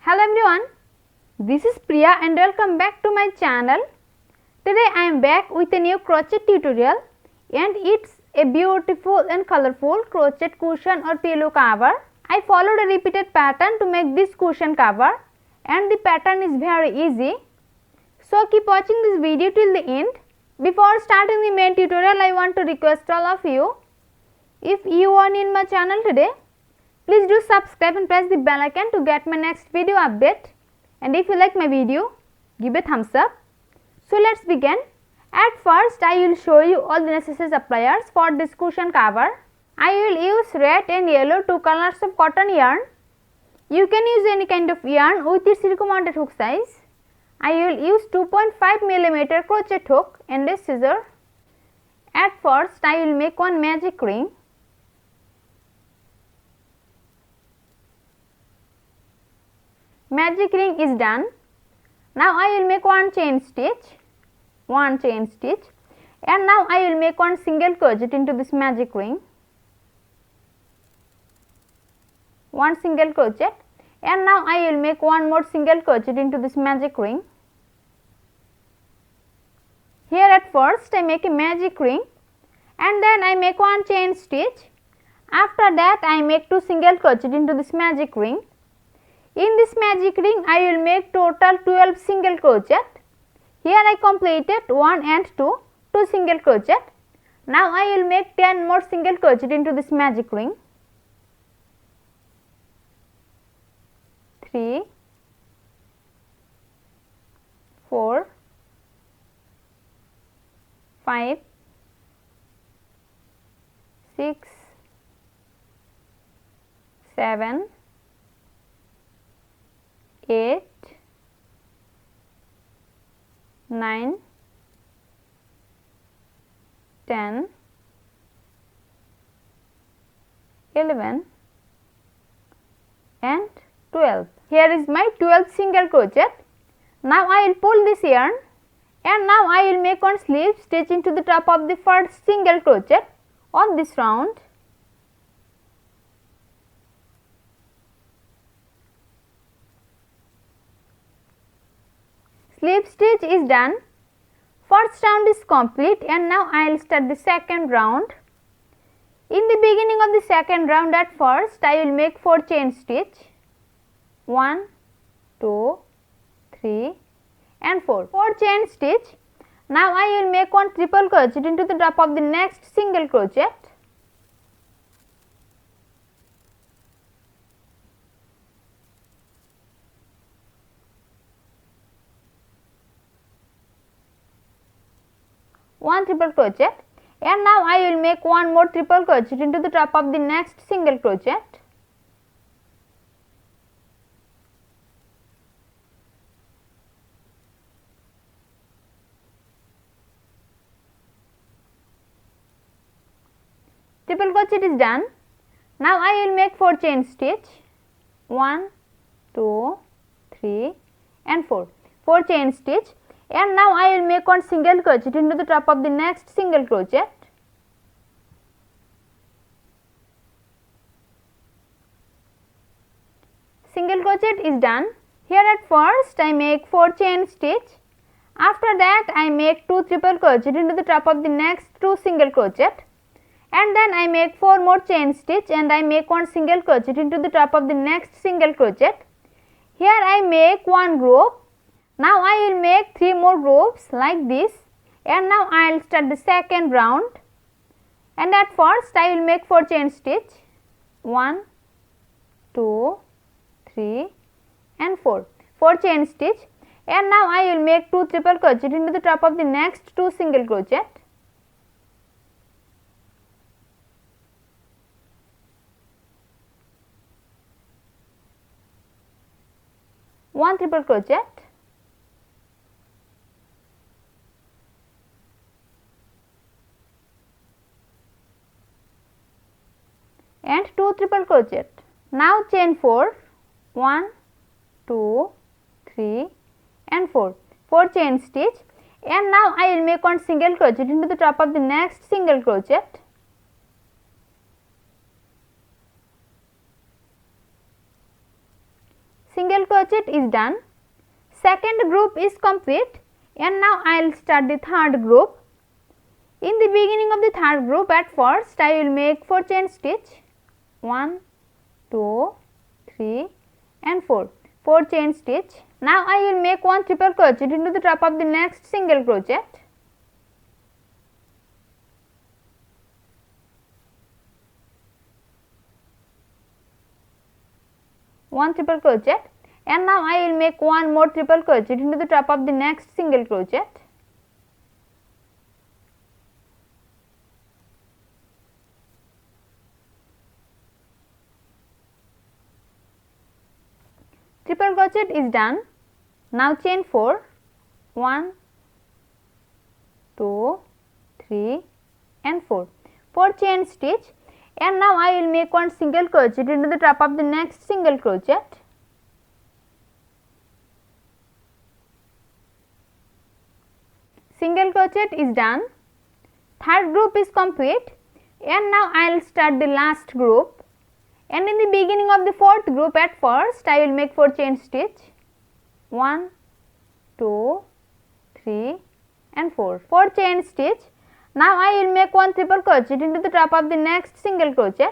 Hello everyone, this is Priya and welcome back to my channel. Today I am back with a new crochet tutorial and it's a beautiful and colorful crochet cushion or pillow cover. I followed a repeated pattern to make this cushion cover and the pattern is very easy. So keep watching this video till the end. Before starting the main tutorial, I want to request all of you, if you are new in my channel today, please do subscribe and press the bell icon to get my next video update, and if you like my video, give a thumbs up. So let's begin. At first I will show you all the necessary supplies for this cushion cover. I will use red and yellow, two colors of cotton yarn. You can use any kind of yarn with its recommended hook size. I will use 2.5 mm crochet hook and a scissor. At first I will make one magic ring. Magic ring is done. Now I will make one chain stitch, and now I will make one single crochet into this magic ring, one single crochet, and now I will make one more single crochet into this magic ring. Here at first I make a magic ring and then I make one chain stitch. After that I make two single crochet into this magic ring. In this magic ring I will make total 12 single crochet. Here I completed 1 and 2 single crochet. Now I will make 10 more single crochet into this magic ring. 3, 4, 5, 6, 7, 8, 9, 10, 11 and 12. Here is my 12th single crochet. Now I will pull this yarn and now I will make one slip stitch into the top of the first single crochet on this round. Slip stitch is done. First round is complete and now I will start the second round. In the beginning of the second round, at first I will make 4 chain stitch, 1, 2, 3 and 4. 4 chain stitch. Now I will make one triple crochet into the top of the next single crochet. One triple crochet, and now I will make one more triple crochet into the top of the next single crochet. Triple crochet is done. Now I will make 4 chain stitch, 1, 2, 3 and 4. 4 chain stitch. And now I will make one single crochet into the top of the next single crochet. Single crochet is done. Here at first I make 4 chain stitch. After that I make 2 triple crochet into the top of the next 2 single crochet, and then I make 4 more chain stitch and I make one single crochet into the top of the next single crochet. Here I make one group. Now I will make 3 more groups like this, and now I will start the second round, and at first I will make 4 chain stitch, 1, 2, 3 and 4. 4 chain stitch, and now I will make 2 triple crochet into the top of the next 2 single crochet. One triple crochet. And 2 triple crochet. Now chain 4, 1, 2, 3 and 4. 4 chain stitch, and now I will make one single crochet into the top of the next single crochet. single crochet is done. Second group is complete, and now I will start the third group. In the beginning of the third group, at first I will make 4 chain stitch, 1, 2, 3 and 4, 4 chain stitch. Now I will make 1 triple crochet into the top of the next single crochet. One triple crochet, and now I will make 1 more triple crochet into the top of the next single crochet. Triple crochet is done. Now chain 4, 1, 2, 3 and 4, 4 chain stitch, and now I will make 1 single crochet into the top of the next single crochet. Single crochet is done. Third group is complete, and now I will start the last group, and in the beginning of the fourth group, at first I will make 4 chain stitch, 1, 2, 3 and 4, 4 chain stitch. Now I will make 1 triple crochet into the top of the next single crochet.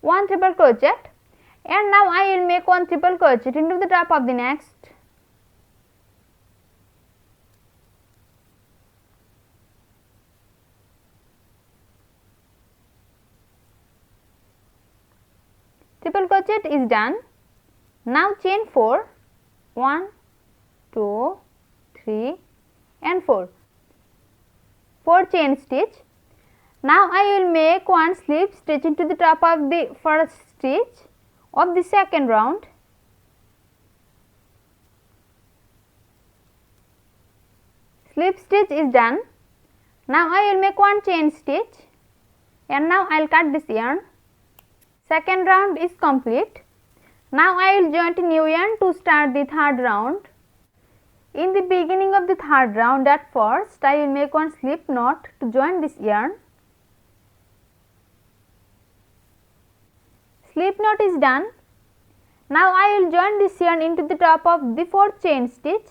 One triple crochet, and now I will make 1 triple crochet into the top of the next. Triple crochet is done. Now chain 4, 1, 2, 3 and 4, 4 chain stitch. Now I will make 1 slip stitch into the top of the first stitch of the second round. Slip stitch is done. Now I will make 1 chain stitch, and now I will cut this yarn. Second round is complete. Now I will join a new yarn to start the third round. In the beginning of the third round, at first I will make 1 slip knot to join this yarn. Slip knot is done. Now I will join this yarn into the top of the 4th chain stitch.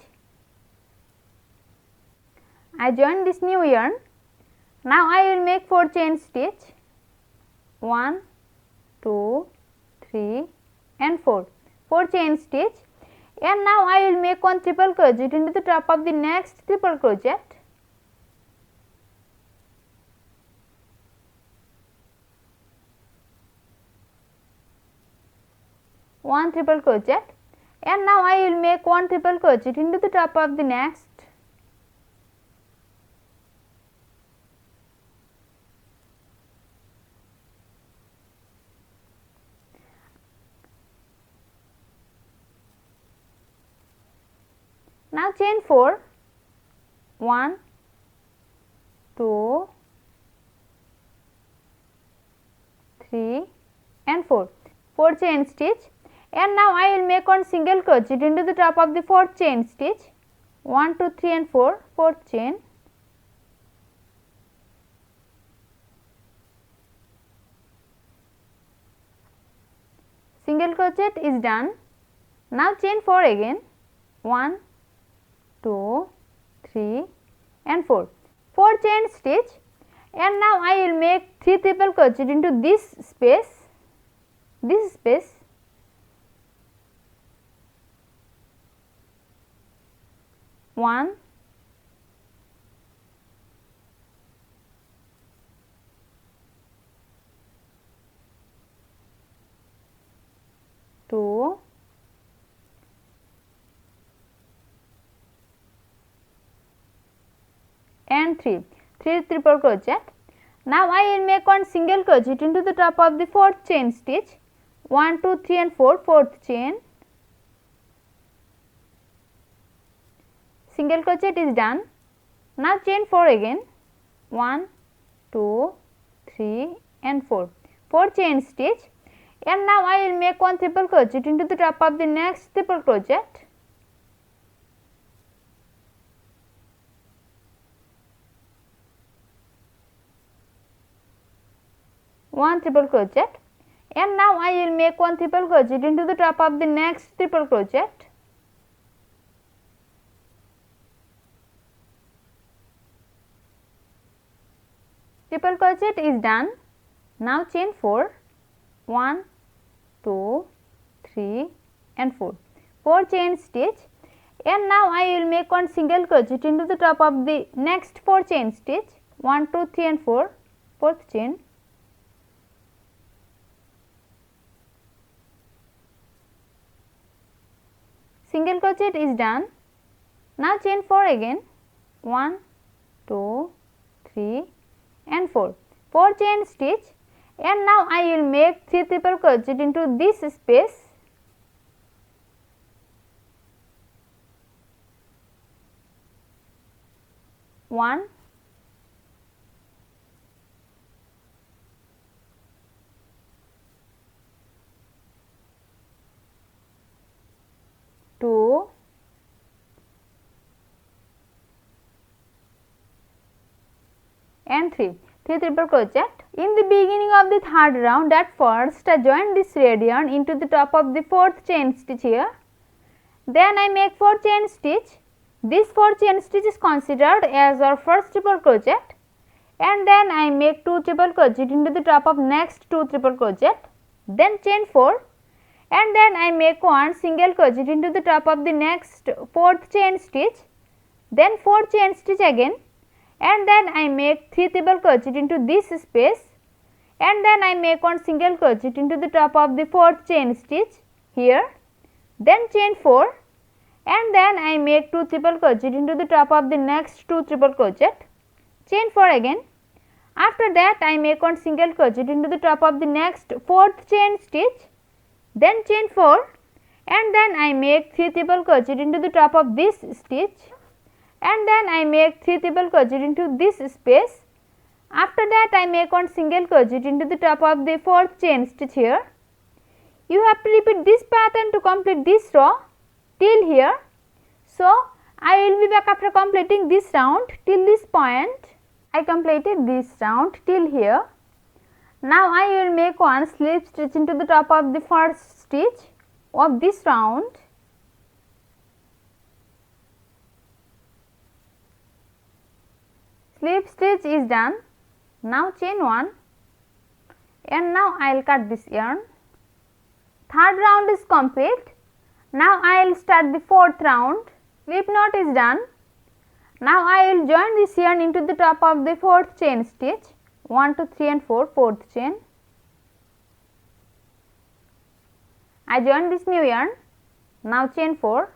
I join this new yarn. Now I will make 4 chain stitch, 1, 2, 3 and 4, 4 chain stitch, and now I will make 1 triple crochet into the top of the next triple crochet. One triple crochet, and now I will make 1 triple crochet into the top of the next. Now chain 4, 1, 2, 3 and 4, 4 chain stitch, and now I will make 1 single crochet into the top of the 4th chain stitch, 1, 2, 3 and 4, 4th chain. Single crochet is done. Now chain 4 again, 1, 2, 3 and 4, 4 chain stitch, and now I will make 3 triple crochet into this space, 1, 2, and 3 triple crochet. Now I will make 1 single crochet into the top of the 4th chain stitch, 1, 2, 3 and 4, 4th chain. Single crochet is done. Now chain 4 again, 1, 2, 3 and 4, 4 chain stitch, and now I will make 1 triple crochet into the top of the next triple crochet. 1 triple crochet, and now I will make 1 triple crochet into the top of the next triple crochet. Triple crochet is done. Now chain 4, 1, 2, 3 and 4, 4 chain stitch, and now I will make 1 single crochet into the top of the next 4 chain stitch, 1, 2, 3 and 4, 4th chain. Single crochet is done. Now chain 4 again, 1, 2, 3 and 4, 4 chain stitch, and now I will make 3 triple crochet into this space. One, two, and 3 triple crochet. In the beginning of the third round, at first I join this red yarn into the top of the 4th chain stitch here. Then I make 4 chain stitch. This 4 chain stitch is considered as our first triple crochet, and then I make 2 triple crochet into the top of next 2 triple crochet, then chain 4, and then I make 1 single crochet into the top of the next 4th chain stitch, then 4 chain stitch again, and then I make 3 triple crochet into this space, and then I make 1 single crochet into the top of the 4th chain stitch here, then chain 4, and then I make 2 triple crochet into the top of the next 2 triple crochet, chain 4 again. After that I make 1 single crochet into the top of the next 4th chain stitch, then chain 4, and then I make 3 triple crochet into the top of this stitch, and then I make 3 triple crochet into this space. After that I make 1 single crochet into the top of the 4th chain stitch here. You have to repeat this pattern to complete this row till here. So, I will be back after completing this round till this point. I completed this round till here. Now, I will make 1 slip stitch into the top of the first stitch of this round. Slip stitch is done. Now, chain 1, and now I will cut this yarn. Third round is complete. Now I will start the 4th round. Slip knot is done. Now I will join this yarn into the top of the 4th chain stitch, 1, 2, 3 and 4, 4th chain. I join this new yarn. Now chain 4,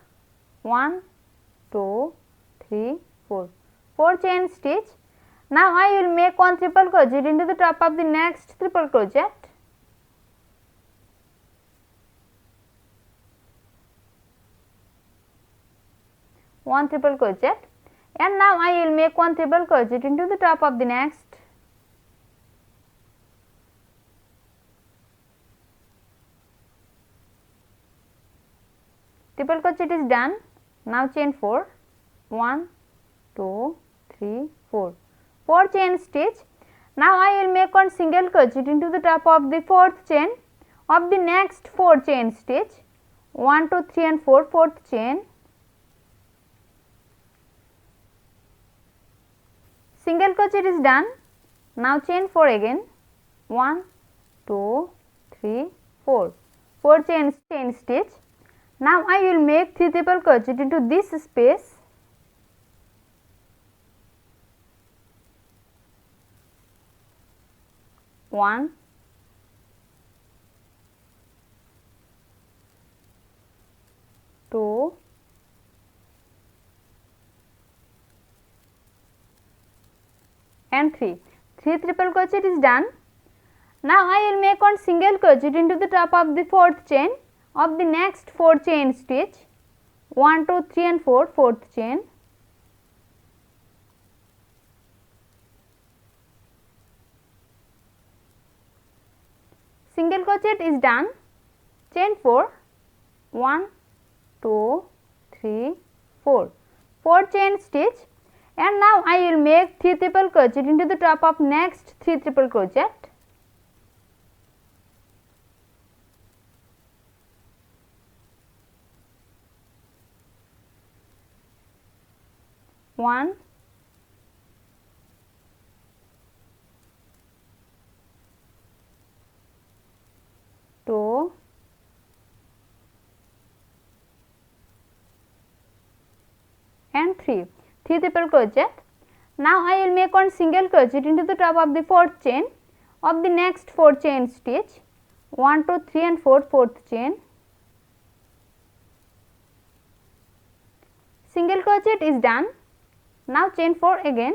1, 2, 3, 4, 4 chain stitch. Now I will make 1 triple crochet into the top of the next triple crochet. One triple crochet, and now I will make 1 triple crochet into the top of the next. Triple crochet is done. Now chain 4, 1, 2, 3, 4, 4 chain stitch. Now I will make 1 single crochet into the top of the 4th chain of the next 4 chain stitch, 1, 2, 3 and 4, 4th chain. Single crochet is done. Now chain 4 again, 1, 2, 3, 4, 4 chain stitch. Now I will make 3 triple crochet into this space. One, two, and 3. 3 triple crochet is done. Now I will make 1 single crochet into the top of the 4th chain of the next 4 chain stitch, 1, 2, 3 and 4, 4th chain. Single crochet is done. Chain 4, 1, 2, 3, 4, 4 chain stitch, and now I will make 3 triple crochet into the top of next 3 triple crochet. 1, 2, and 3 triple crochet. Now I will make one single crochet into the top of the fourth chain of the next 4 chain stitch. 1, 2, 3 and 4, fourth chain. Single crochet is done. Now chain 4 again.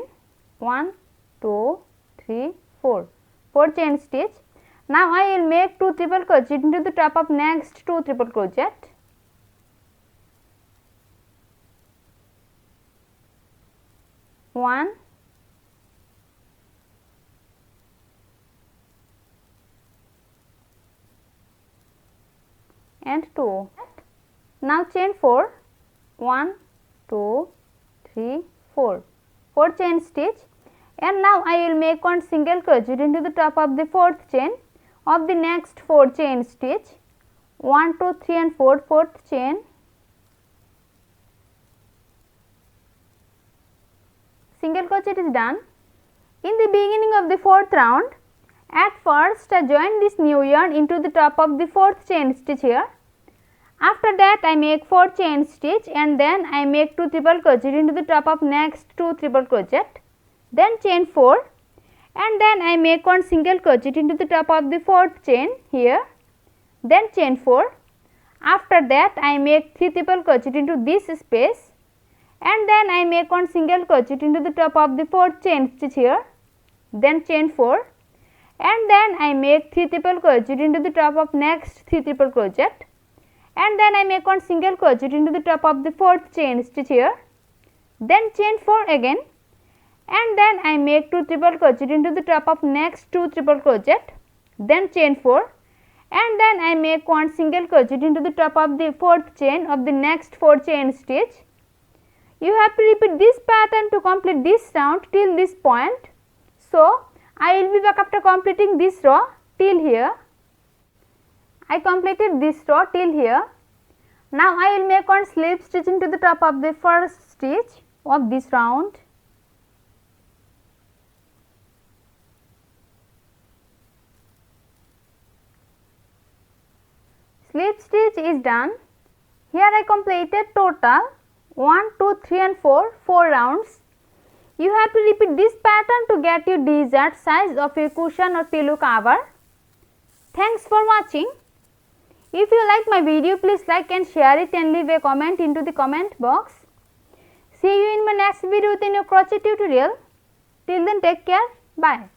1, 2, 3, 4, 4 chain stitch. Now I will make 2 triple crochet into the top of next 2 triple crochet. 1, and 2. Now chain 4, 1, 2, 3, 4, 4 chain stitch, and now I will make one single crochet into the top of the fourth chain of the next 4 chain stitch. 1, 2, 3 and 4, fourth chain. Single crochet is done. In the beginning of the fourth round, at first I join this new yarn into the top of the fourth chain stitch here. After that I make 4 chain stitch and then I make 2 triple crochet into the top of next 2 triple crochet, then chain 4 and then I make one single crochet into the top of the fourth chain here, then chain 4. After that I make 3 triple crochet into this space and then I make one single crochet into the top of the fourth chain stitch here, then chain 4 and then I make 3 triple crochet into the top of next 3 triple crochet and then I make one single crochet into the top of the fourth chain stitch here, then chain 4 again and then I make 2 triple crochet into the top of next 2 triple crochet, then chain 4 and then I make one single crochet into the top of the fourth chain of the next 4 chain stitch. You have to repeat this pattern to complete this round till this point. So, I will be back after completing this row till here. I completed this row till here. Now, I will make one slip stitch into the top of the first stitch of this round. Slip stitch is done. Here I completed total 1, 2, 3 and 4 rounds. You have to repeat this pattern to get your desired size of your cushion or pillow cover. Thanks for watching. If you like my video, please like and share it and leave a comment into the comment box. See you in my next video with a new crochet tutorial. Till then, take care. Bye.